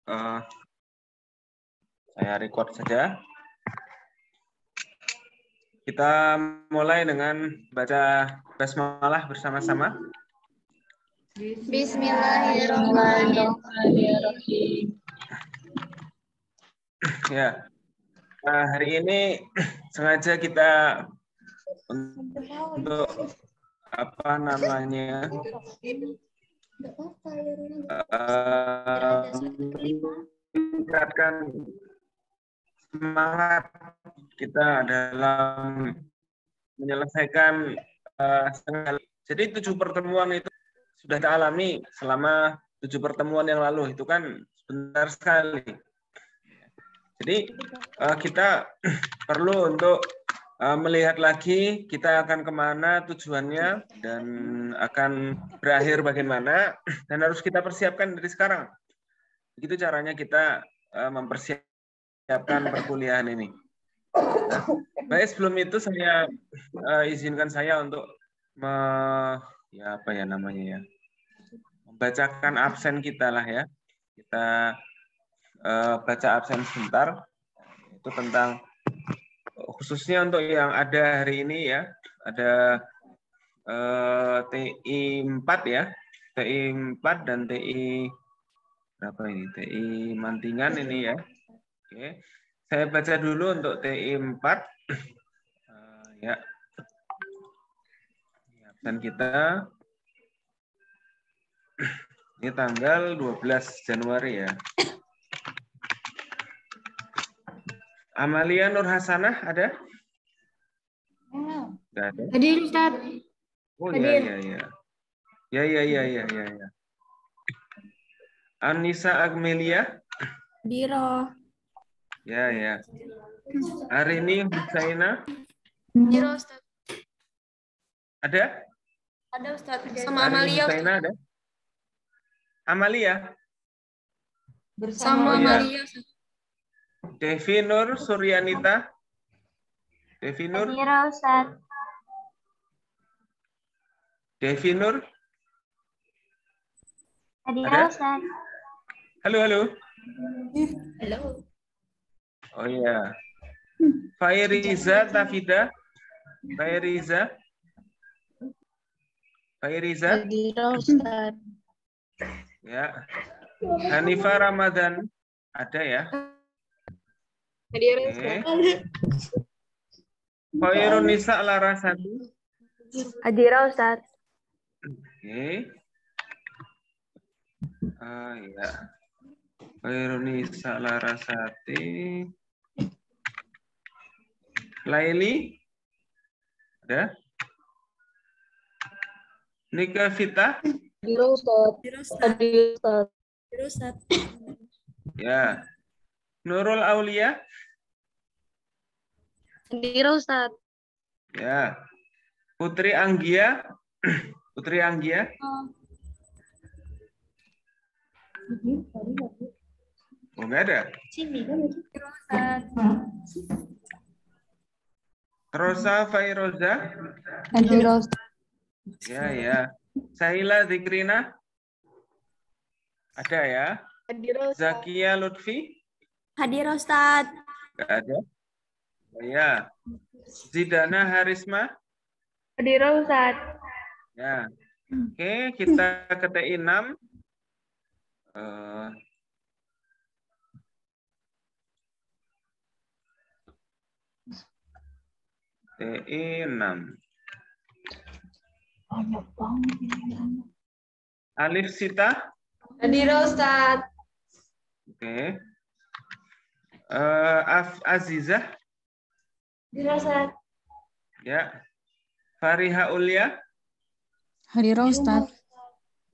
Eh, saya record saja. Kita mulai dengan baca basmalah bersama-sama. Bismillahirrahmanirrahim. Ya, hari ini sengaja kita untuk apa namanya meningkatkan semangat kita dalam menyelesaikan jadi 7 pertemuan itu sudah kita alami selama 7 pertemuan yang lalu, itu kan sebentar sekali. Jadi kita perlu untuk melihat lagi kita akan kemana tujuannya dan akan berakhir bagaimana, dan harus kita persiapkan dari sekarang. Begitu caranya kita mempersiapkan perkuliahan ini. Nah, baik, sebelum itu saya izinkan saya untuk membacakan absen kita lah ya. Kita baca absen sebentar, itu tentang khususnya untuk yang ada hari ini ya, ada TI 4 ya, TI 4 dan TI berapa ini? TI Mantingan ini ya. Oke. Saya baca dulu untuk TI 4. Ya. Absen kita ini tanggal 12 Januari ya. Amalia Nur Hasanah ada? Tidak ada. Hadir, Ustaz. Oh Hadir. Ya. Anissa Agmelia? Diro. Ya. Arini Husaina? Diro, Ustaz. Ada? Ada, Ustaz. Sama Arini Amalia. Husaina ada? Amalia? Sama Amalia. Devi Nur Suryanita? Devi Nur? Diro, Ustaz. Devi Nur? Diro, Ustaz. Halo. Halo. Oh iya. Fairiza Tafida? Fairiza? Diro, Ustaz. Ya. Hanifah Ramadan ada ya? Hadir, Ustaz. Khairun Nisa Larasati? Hadir, Ustaz. Oke. Ya. Khairun Nisa Larasati. Laili? Ada? Nika Vita? Diro, Ustaz. Ya. Nurul Aulia? Diro, Ustaz. Ya. Putri Anggia? Putri Anggia? Oh, enggak ada. Rosa Fairoza? Hadir, Ustaz. Ya. Sahila Zikrina? Ada ya. Hadir, Ustaz. Zakia Lutfi? Hadir, Ustaz. Enggak ada. Oh, ya. Zidana Harisma? Hadir, Ustaz. Ya. Oke, kita ke TI 6. TI 6. Alif Sita? Hadir, Ustaz. Oke. Azizah? Hadir, Ustaz. Ya. Fariha Ulia? Hadir, Ustaz.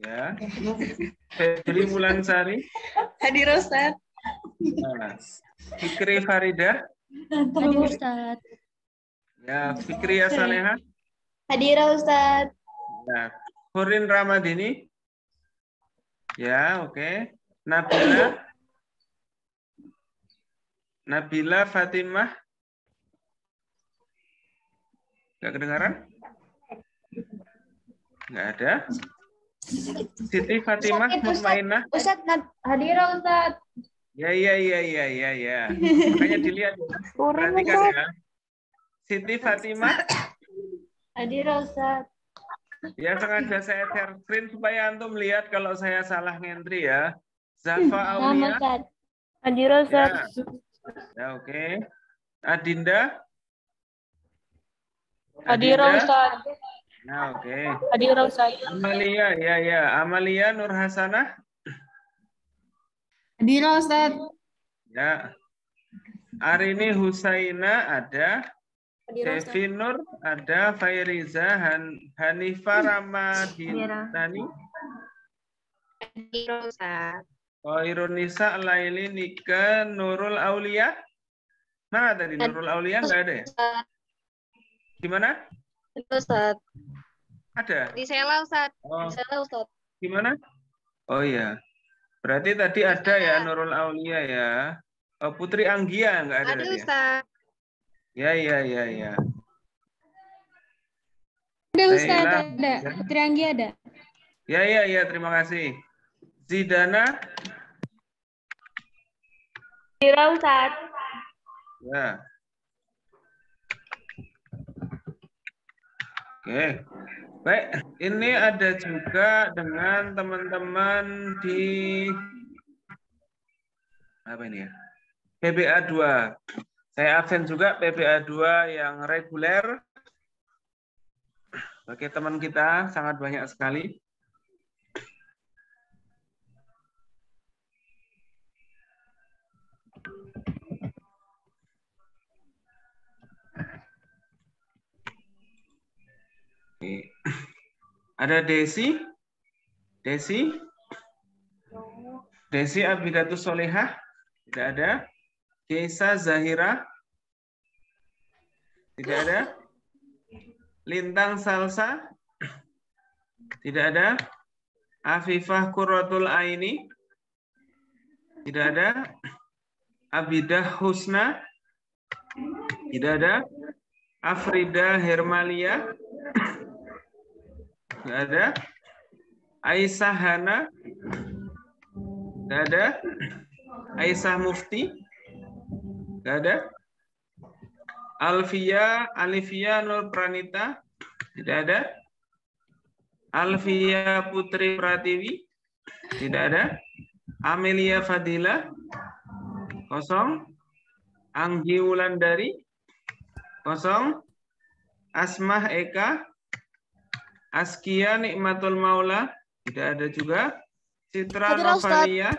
Ya. Febri Wulansari? Hadir, Ustaz. Nah. Fikri Farida? Hadir, Ustaz. Ya. Fikriya Saleha? Hadir, Ustaz. Ya. Hurin Ramadini? Ya, oke. Nabila Fatimah? Nggak kedengaran? Nggak ada. Siti Fatimah Mutmainah. Ustadz, hadirah Ustadz. Ya. Makanya dilihat. Perhatikan ya. Siti Fatimah. Hadirah Ustadz. Ya, sengaja saya share screen supaya antum lihat kalau saya salah ngentri ya. Zafa Aulia. Hadirah Ya, Ustadz. ya oke. Adinda. Hadirah Ustadz. Nah, oke. Hadirah Ustadz. Amalia, ya. Amalia Nur Hasanah. Hadirah Ustadz. Ya. Arini Husaina ada. Devi Nur ada. Fairiza, Hanifah Ramadhani. Hadirah Ustadz. Irunisa, Laili, Nika, Nurul Aulia. Mana tadi Nurul Aulia? Nggak ada ya? Gimana? Ustadz. Ada? Di Sela Ustadz. Oh. Di Sela Ustadz. Gimana? Oh iya. Berarti tadi ada ya Nurul Aulia ya. Oh, Putri Anggia nggak ada Ada tadi ya? Ustadz. Ya. Ada Ustadz, ada. Putri Anggia ada. Ya, terima kasih. Zidana. Hadirah Ustadz. Ya. Oke. Baik, ini ada juga dengan teman-teman di apa ini ya? PBA 2. Saya absen juga PBA 2 yang reguler. Bagi teman kita sangat banyak sekali. Ada Desi Abidatus Solehah, tidak ada. Keisa Zahira, tidak ada. Lintang Salsa, tidak ada. Afifah Qurratul Aini, tidak ada. Abidah Husna, tidak ada. Afrida Hermalia, tidak ada. Aisyah Hana, tidak ada. Aisyah Mufti, tidak ada. Alifia Nur Pranita, tidak ada. Alfia Putri Pratiwi, tidak ada. Amelia Fadila, kosong. Anggi Wulandari, kosong. Asmah Eka, Askia Nikmatul Maula, tidak ada juga. Citra Novalia.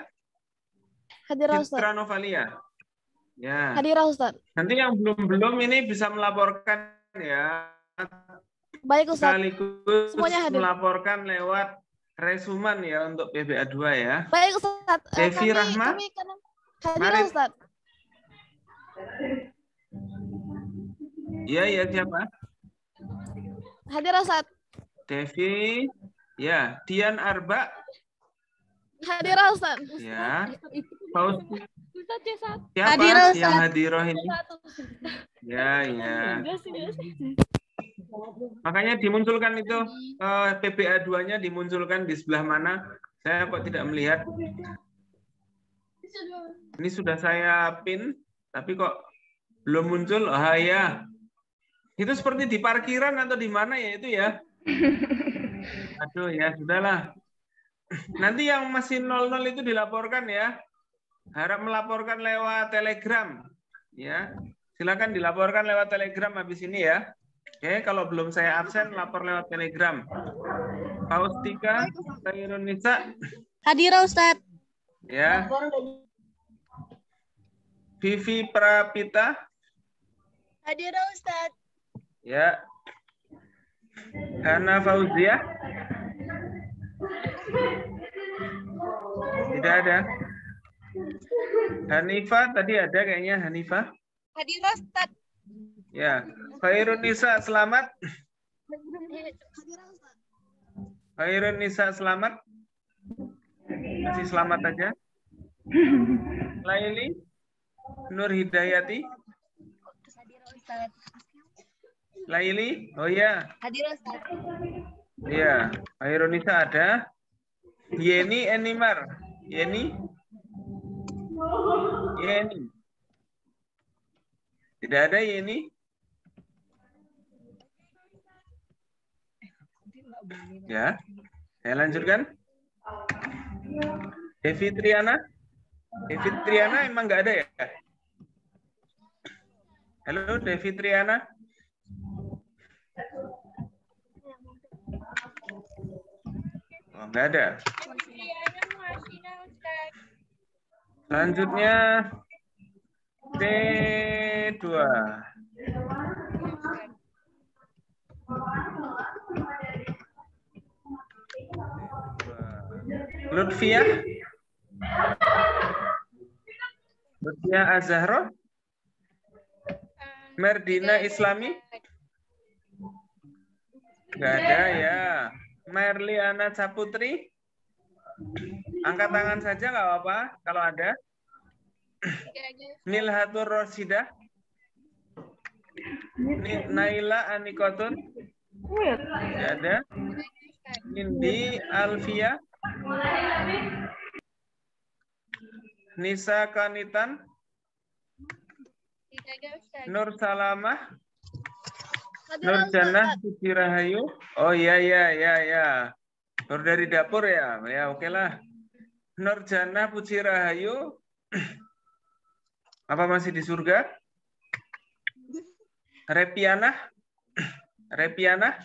Citra Novalia. Ya. Hadirah Ustadz. Nanti yang belum ini bisa melaporkan ya. Baik Ustadz. Sekaligus Semuanya hadir. melaporkan lewat resuman ya untuk PBA 2 ya. Baik Ustadz. Devi Rahma. Hadirah Ustadz. Iya, siapa? Hadirah Ustadz. Devi. Ya, Dian Arba. Hadirah Ustadz. Ya. Paus. Siapa Hadirah, yang hadiroh ini? Ya. Makanya dimunculkan itu PBA 2-nya dimunculkan di sebelah mana? Saya kok tidak melihat. Ini sudah saya pin, tapi kok belum muncul. Oh ya. Itu seperti di parkiran atau di mana ya itu ya? Aduh ya, sudahlah. Nanti yang masih 00 itu dilaporkan ya. Harap melaporkan lewat Telegram. Ya. Silakan dilaporkan lewat Telegram habis ini ya. Oke, kalau belum saya absen, lapor lewat Telegram. Faustika, Indonesia. Hadirah Ustadz. Ya. Vivi Prapita. Hadirah Ustadz. Ya. Hana Fauzia. Tidak ada. Hanifah tadi ada kayaknya Hanifah. Hadirah Ustadz. Ya. Khairun Nisa selamat. Khairun Nisa selamat. Masih selamat aja. Laili Nur Hidayati. Laili, oh ya. Hadirah Ustadz. Iya, Khairun Nisa ada. Yeni Enimar. Yeni. Yeni. Tidak ada Yeni? Ya. Saya lanjutkan. Devi Triana. Devi Triana emang nggak ada ya? Halo, Devi Triana. Oh, nggak ada. Selanjutnya T2. Lutfiah. Lutfiah Azahro. Merdina Islami. Nggak ada ya. Merliana Saputri. Angkat tangan saja nggak apa-apa kalau ada. Nilhatur Rosidah. Naila Anikotun. Nggak ada. Nindi Alfia. Nisa Kanitan. Nur Salamah. Nur Jannah Suci Rahayu. Oh iya ya. Baru dari dapur ya. Ya oke lah. Nur Jannah Puji Rahayu. Apa masih di surga? Repiana. Repiana.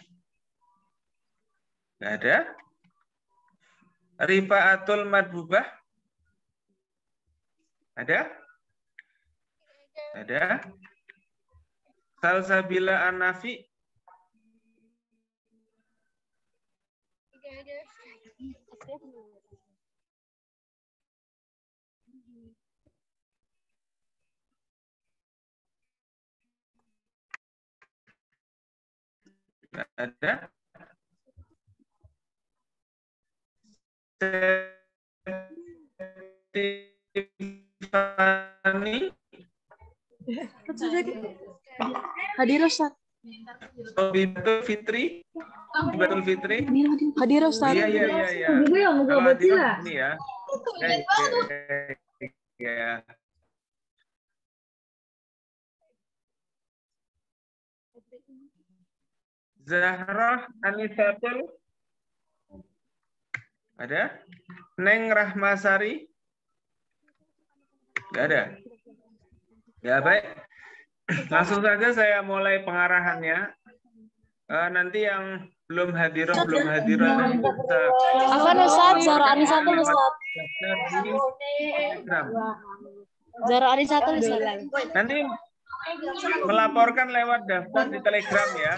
Nggak ada. Rifaatul Madbubah. Ada? Ada. Salsabila An-Nafi. Ada. Tiffany. Hadir Ustaz. Betul Fitri. Betul Fitri. Hadir Ustaz. Iya. Kalau hadir ini ya. Ya. Zahra Anisatul. Ada? Neng Rahmasari. Nggak ada. Ya baik. Langsung saja saya mulai pengarahannya. Nanti yang belum hadir bisa. Apa Ustaz? Zahra Anisatul Ustaz. Zahra Anisatul Ustaz. Nanti melaporkan lewat daftar di Telegram ya.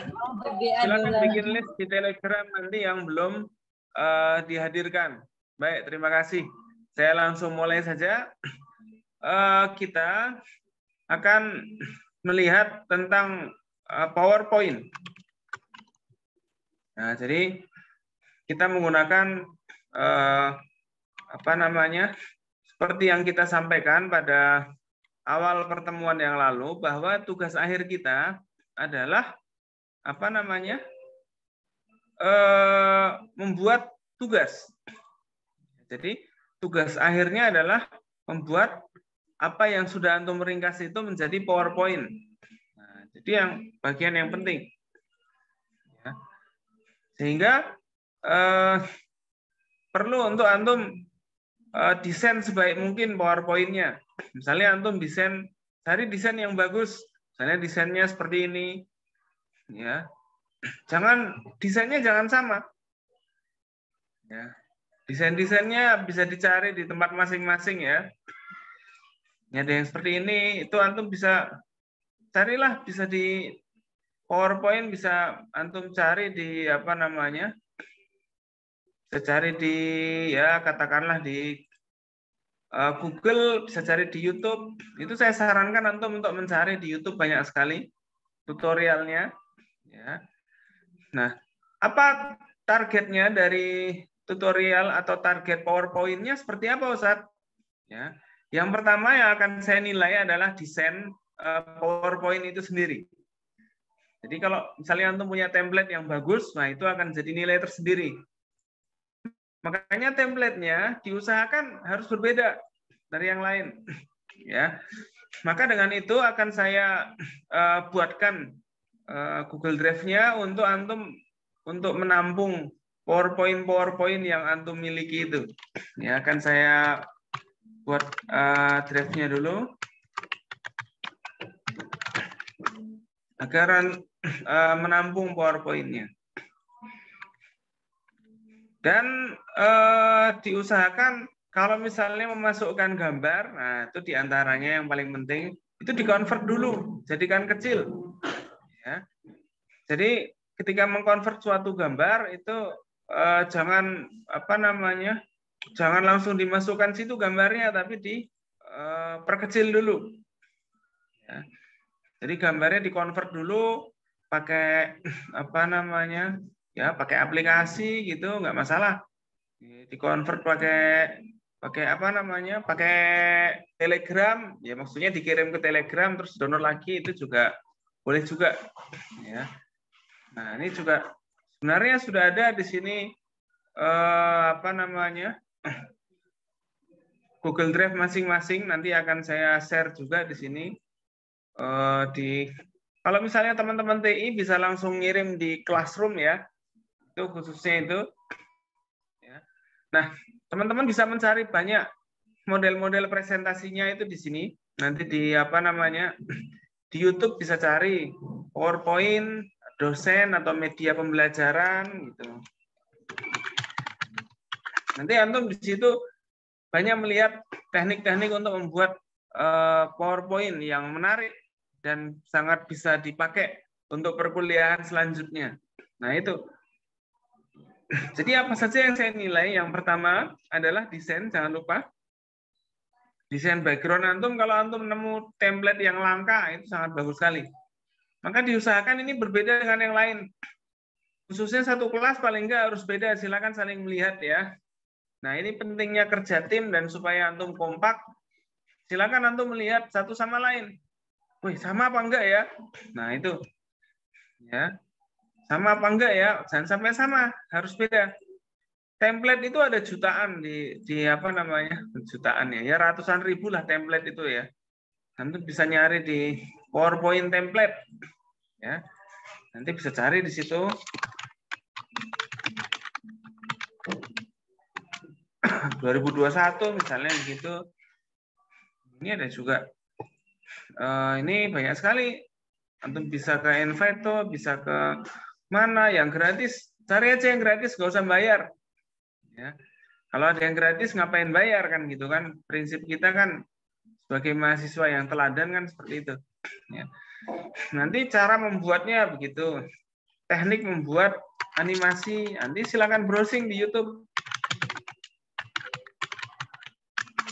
Silakan bikin list di Telegram nanti yang belum dihadirkan. Baik, terima kasih. Saya langsung mulai saja. Kita akan melihat tentang PowerPoint. Nah, jadi kita menggunakan seperti yang kita sampaikan pada awal pertemuan yang lalu, bahwa tugas akhir kita adalah membuat tugas. Jadi tugas akhirnya adalah membuat apa yang sudah antum ringkas itu menjadi PowerPoint. Nah, jadi yang bagian yang penting. Ya. Sehingga perlu untuk antum desain sebaik mungkin PowerPoint-nya. Misalnya antum cari desain yang bagus. Misalnya desainnya seperti ini. Ya. Desainnya jangan sama. Ya. Desain-desainnya bisa dicari di tempat masing-masing ya. Ada yang seperti ini, itu antum bisa carilah, bisa di PowerPoint, bisa antum cari di bisa cari di katakanlah di Google, bisa cari di YouTube. Itu saya sarankan antum untuk mencari di YouTube, banyak sekali tutorialnya. Ya. Nah, apa targetnya dari tutorial atau target PowerPoint-nya seperti apa, Ustadz? Ya. Yang pertama yang akan saya nilai adalah desain PowerPoint itu sendiri. Jadi kalau misalnya antum punya template yang bagus, nah itu akan jadi nilai tersendiri. Makanya template-nya diusahakan harus berbeda dari yang lain. Ya, maka dengan itu akan saya buatkan Google Drive-nya untuk antum untuk menampung PowerPoint yang antum miliki itu. Ya, akan saya buat drive-nya dulu agar menampung PowerPoint-nya. Dan diusahakan kalau misalnya memasukkan gambar, nah itu diantaranya yang paling penting itu dikonvert dulu, jadikan kecil. Ya. Jadi ketika mengkonvert suatu gambar itu jangan jangan langsung dimasukkan situ gambarnya, tapi diperkecil dulu. Ya. Jadi gambarnya dikonvert dulu pakai pakai aplikasi gitu, nggak masalah. Dikonvert pakai Telegram, ya maksudnya dikirim ke Telegram terus download lagi itu juga boleh juga. Ya. Nah ini juga sebenarnya sudah ada di sini Google Drive masing-masing, nanti akan saya share juga di sini. Kalau misalnya teman-teman TI bisa langsung ngirim di Classroom ya, itu khususnya itu. Ya. Nah, teman-teman bisa mencari banyak model-model presentasinya itu di sini. Nanti di di YouTube bisa cari PowerPoint, dosen atau media pembelajaran gitu. Nanti antum di situ banyak melihat teknik-teknik untuk membuat PowerPoint yang menarik dan sangat bisa dipakai untuk perkuliahan selanjutnya. Nah, itu. Jadi apa saja yang saya nilai? Yang pertama adalah desain, jangan lupa. Desain background antum, kalau antum nemu template yang langka, itu sangat bagus sekali. Maka diusahakan ini berbeda dengan yang lain. Khususnya satu kelas paling enggak harus beda, silakan saling melihat ya. Nah, ini pentingnya kerja tim dan supaya antum kompak, silakan antum melihat satu sama lain. Wih, sama apa enggak ya? Nah, itu. Ya. Sama apa enggak ya? Jangan sampai sama, harus beda. Template itu ada jutaan di jutaan ya, ratusan ribu lah template itu ya. Nanti bisa nyari di PowerPoint template, ya. Nanti bisa cari di situ. 2021 misalnya begitu. Ini ada juga. Ini banyak sekali. Antum bisa ke Envato, bisa ke mana yang gratis, cari aja yang gratis, gak usah bayar. Ya. Kalau ada yang gratis ngapain bayar kan gitu kan? Prinsip kita kan sebagai mahasiswa yang teladan kan seperti itu. Ya. Nanti cara membuatnya begitu. Teknik membuat animasi, nanti silakan browsing di YouTube.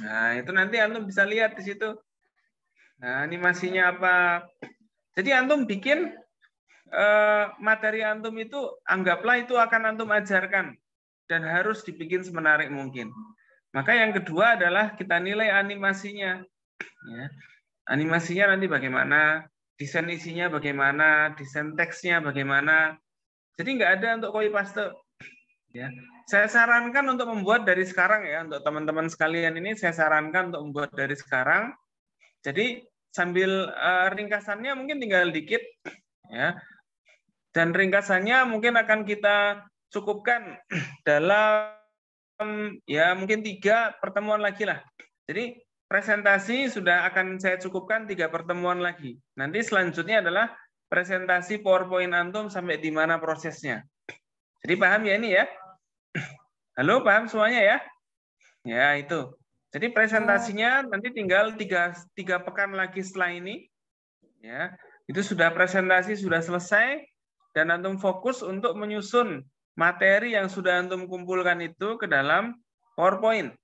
Nah itu nanti antum bisa lihat di situ. Nah animasinya apa? Jadi antum bikin materi antum itu anggaplah itu akan antum ajarkan dan harus dibikin semenarik mungkin. Maka yang kedua adalah kita nilai animasinya. Ya. Animasinya nanti bagaimana, desain isinya bagaimana, desain teksnya bagaimana. Jadi nggak ada untuk copy paste. Ya. Saya sarankan untuk membuat dari sekarang ya, untuk teman-teman sekalian ini saya sarankan untuk membuat dari sekarang. Jadi sambil ringkasannya mungkin tinggal dikit, ya. Dan ringkasannya mungkin akan kita cukupkan dalam ya mungkin 3 pertemuan lagi lah. Jadi presentasi sudah akan saya cukupkan 3 pertemuan lagi. Nanti selanjutnya adalah presentasi PowerPoint antum sampai di mana prosesnya. Jadi paham ya ini ya? Halo, paham semuanya ya? Ya itu. Jadi presentasinya nanti tinggal 3 pekan lagi setelah ini. Ya, itu sudah presentasi sudah selesai. Dan antum fokus untuk menyusun materi yang sudah antum kumpulkan itu ke dalam PowerPoint.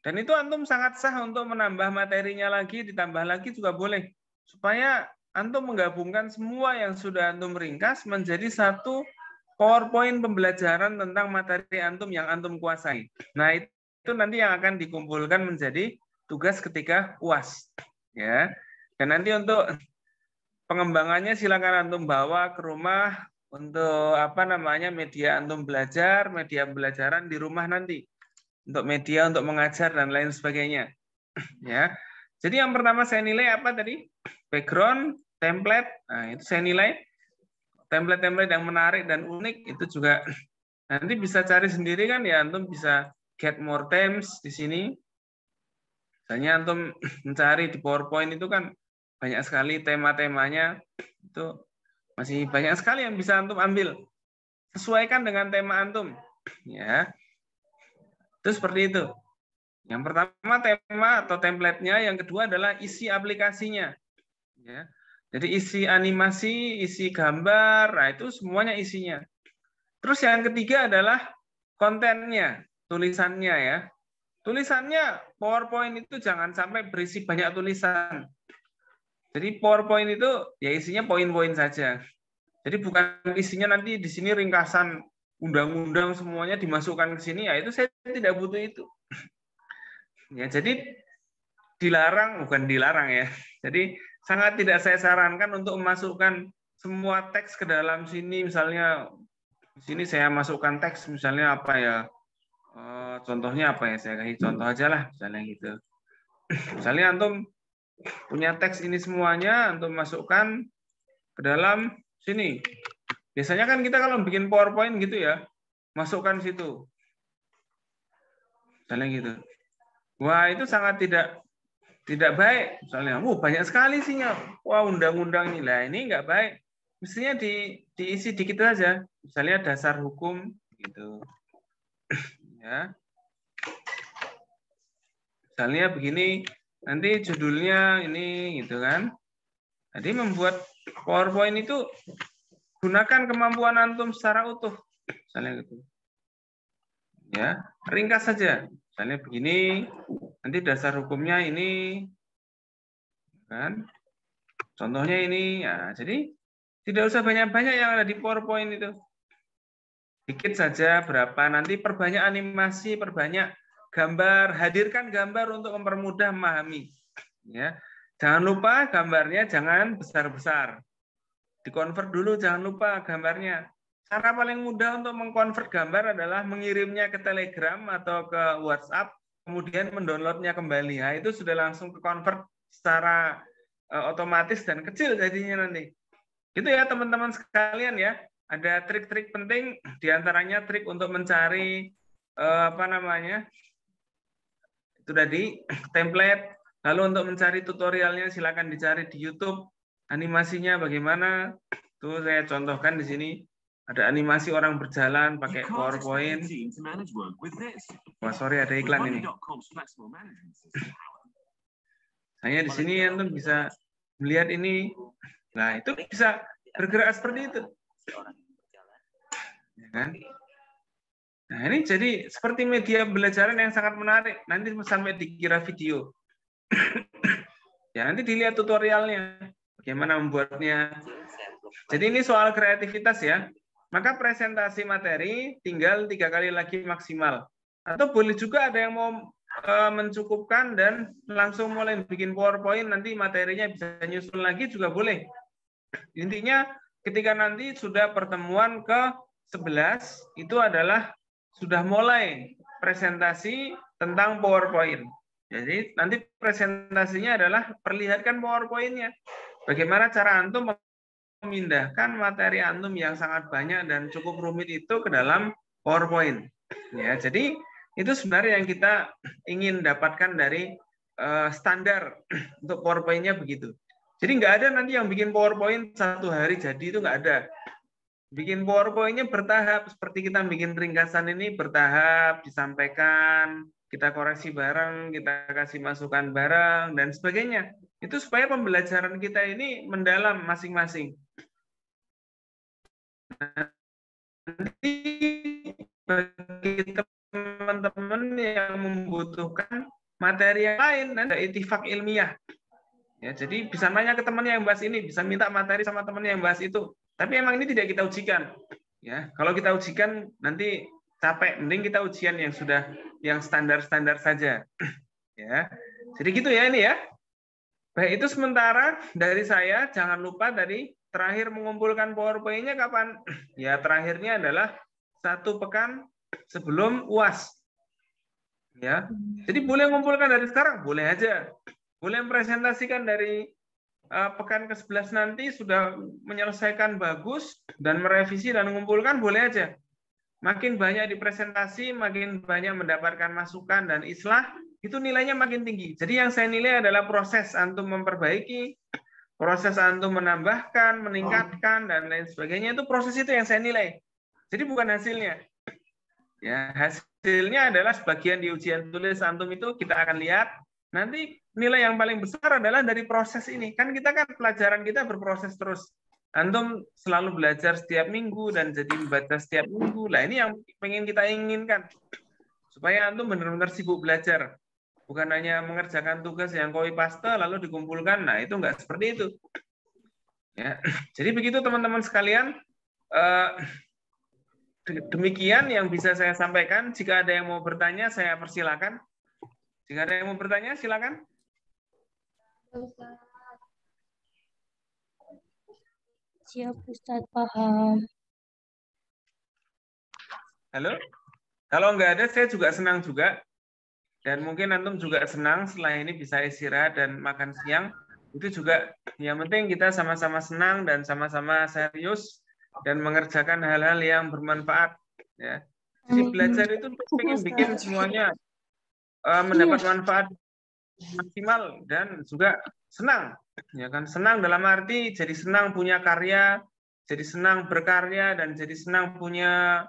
Dan itu antum sangat sah untuk menambah materinya lagi, ditambah lagi juga boleh. Supaya antum menggabungkan semua yang sudah antum ringkas menjadi satu PowerPoint pembelajaran tentang materi antum yang antum kuasai. Nah, itu nanti yang akan dikumpulkan menjadi tugas ketika UAS. Ya. Dan nanti untuk pengembangannya silakan antum bawa ke rumah, untuk apa namanya media antum belajar, media pembelajaran di rumah nanti. Untuk media untuk mengajar dan lain sebagainya. Ya. Jadi yang pertama saya nilai apa tadi? Background, template. Nah, itu saya nilai template-template yang menarik dan unik itu juga nanti bisa cari sendiri kan ya, antum bisa get more themes di sini. Misalnya antum mencari di PowerPoint itu kan banyak sekali tema-temanya, itu masih banyak sekali yang bisa antum ambil. Sesuaikan dengan tema antum, ya. Itu seperti itu. Yang pertama tema atau template-nya, yang kedua adalah isi aplikasinya. Ya. Jadi isi animasi, isi gambar, nah itu semuanya isinya. Terus yang ketiga adalah kontennya, tulisannya ya. Tulisannya PowerPoint itu jangan sampai berisi banyak tulisan. Jadi PowerPoint itu ya isinya poin-poin saja. Jadi bukan isinya nanti di sini ringkasan undang-undang semuanya dimasukkan ke sini, ya itu saya tidak butuh itu. Ya, jadi dilarang, bukan dilarang ya. Jadi sangat tidak saya sarankan untuk memasukkan semua teks ke dalam sini. Misalnya di sini saya masukkan teks misalnya apa ya? Contohnya apa ya? Saya kasih contoh aja lah, misalnya gitu. Misalnya antum punya teks ini semuanya, antum masukkan ke dalam sini. Biasanya kan kita kalau bikin PowerPoint gitu ya, masukkan situ. Misalnya gitu. Wah, itu sangat tidak baik. Misalnya, banyak sekali isinya. Wah, undang-undang ini. Lah, ini nggak baik. Mestinya diisi dikit saja. Misalnya dasar hukum gitu. Ya. Misalnya begini, nanti judulnya ini gitu kan. Jadi membuat PowerPoint itu gunakan kemampuan antum secara utuh. Misalnya gitu. Ya, ringkas saja. Misalnya begini, nanti dasar hukumnya ini kan. Contohnya ini, ya, jadi tidak usah banyak-banyak yang ada di PowerPoint itu. Dikit saja berapa, nanti perbanyak animasi, perbanyak gambar, hadirkan gambar untuk mempermudah memahami. Ya. Jangan lupa gambarnya jangan besar-besar. Dikonvert dulu, jangan lupa gambarnya. Cara paling mudah untuk mengkonvert gambar adalah mengirimnya ke Telegram atau ke WhatsApp, kemudian mendownloadnya kembali. Nah, itu sudah langsung ke convert secara otomatis dan kecil jadinya nanti. Gitu ya teman-teman sekalian ya. Ada trik-trik penting, diantaranya trik untuk mencari apa namanya itu tadi template. Lalu untuk mencari tutorialnya silakan dicari di YouTube. Animasinya bagaimana? Tuh saya contohkan di sini. Ada animasi orang berjalan pakai PowerPoint. Wah, sorry ada iklan ini. Hanya di sini antum bisa melihat ini. Nah, itu bisa bergerak seperti itu. Ya kan? Nah, ini jadi seperti media pembelajaran yang sangat menarik. Nanti sampai dikira video. Ya, nanti dilihat tutorialnya. Bagaimana membuatnya. Jadi ini soal kreativitas ya. Maka presentasi materi tinggal 3 kali lagi maksimal. Atau boleh juga ada yang mau mencukupkan dan langsung mulai bikin PowerPoint, nanti materinya bisa nyusul lagi juga boleh. Intinya ketika nanti sudah pertemuan ke-11 itu adalah sudah mulai presentasi tentang PowerPoint. Jadi nanti presentasinya adalah perlihatkan PowerPoint-nya. Bagaimana cara antum memindahkan materi antum yang sangat banyak dan cukup rumit itu ke dalam PowerPoint. Ya, jadi itu sebenarnya yang kita ingin dapatkan dari standar untuk PowerPoint-nya begitu. Jadi nggak ada nanti yang bikin PowerPoint 1 hari jadi, itu nggak ada. Bikin PowerPoint-nya bertahap, seperti kita bikin ringkasan ini bertahap, disampaikan, kita koreksi bareng, kita kasih masukan bareng, dan sebagainya. Itu supaya pembelajaran kita ini mendalam masing-masing. Nanti bagi teman-teman yang membutuhkan materi yang lain, ada ittifaq ilmiah. Ya, jadi bisa nanya ke temannya yang bahas ini, bisa minta materi sama temannya yang bahas itu. Tapi emang ini tidak kita ujikan. Ya, kalau kita ujikan nanti capek. Mending kita ujian yang sudah yang standar-standar saja. Ya, jadi gitu ya ini ya. Baik, itu sementara dari saya. Jangan lupa tadi terakhir mengumpulkan PowerPoint-nya kapan? Ya terakhirnya adalah 1 pekan sebelum UAS. Ya, jadi boleh mengumpulkan dari sekarang, boleh aja. Boleh presentasikan dari pekan ke-11 nanti sudah menyelesaikan bagus dan merevisi dan mengumpulkan, boleh aja. Makin banyak dipresentasi, makin banyak mendapatkan masukan dan islah, itu nilainya makin tinggi. Jadi yang saya nilai adalah proses antum memperbaiki, proses antum menambahkan, meningkatkan, dan lain sebagainya. Itu proses itu yang saya nilai. Jadi bukan hasilnya. Ya, hasilnya adalah sebagian di ujian tulis antum itu kita akan lihat. Nanti nilai yang paling besar adalah dari proses ini. Kan kita kan pelajaran kita berproses terus. Antum selalu belajar setiap minggu dan jadi membaca setiap minggu. Lah ini yang pengen kita inginkan. Supaya antum benar-benar sibuk belajar. Bukan hanya mengerjakan tugas yang copy paste lalu dikumpulkan. Nah, itu enggak seperti itu. Ya. Jadi begitu teman-teman sekalian, demikian yang bisa saya sampaikan. Jika ada yang mau bertanya, saya persilakan. Jika ada yang mau bertanya, silakan. Siap, Ustaz, paham. Halo? Kalau nggak ada, saya juga senang juga. Dan mungkin antum juga senang setelah ini bisa istirahat dan makan siang. Itu juga yang penting kita sama-sama senang dan sama-sama serius dan mengerjakan hal-hal yang bermanfaat. Ya. Jadi belajar itu ingin bikin semuanya mendapat manfaat maksimal dan juga senang. Ya kan, senang dalam arti jadi senang punya karya, jadi senang berkarya dan jadi senang punya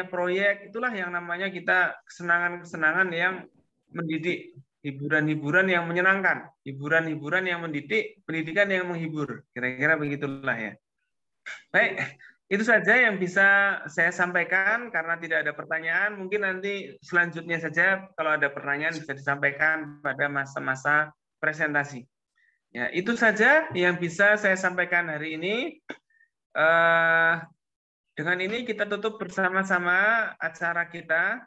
proyek. Itulah yang namanya kita kesenangan-kesenangan yang mendidik, hiburan-hiburan yang menyenangkan, hiburan-hiburan yang mendidik, pendidikan yang menghibur. Kira-kira begitulah ya. Baik, itu saja yang bisa saya sampaikan karena tidak ada pertanyaan. Mungkin nanti selanjutnya saja kalau ada pertanyaan bisa disampaikan pada masa-masa presentasi. Ya, itu saja yang bisa saya sampaikan hari ini. Dengan ini kita tutup bersama-sama acara kita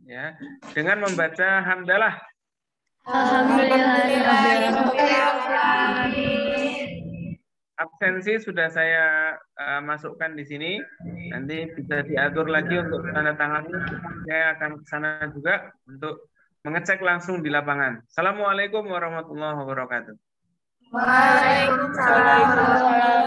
ya dengan membaca hamdalah. Absensi sudah saya masukkan di sini. Nanti bisa diatur lagi untuk tanda tangan. Saya akan ke sana juga untuk mengecek langsung di lapangan. Assalamualaikum warahmatullahi wabarakatuh. Waalaikumsalam.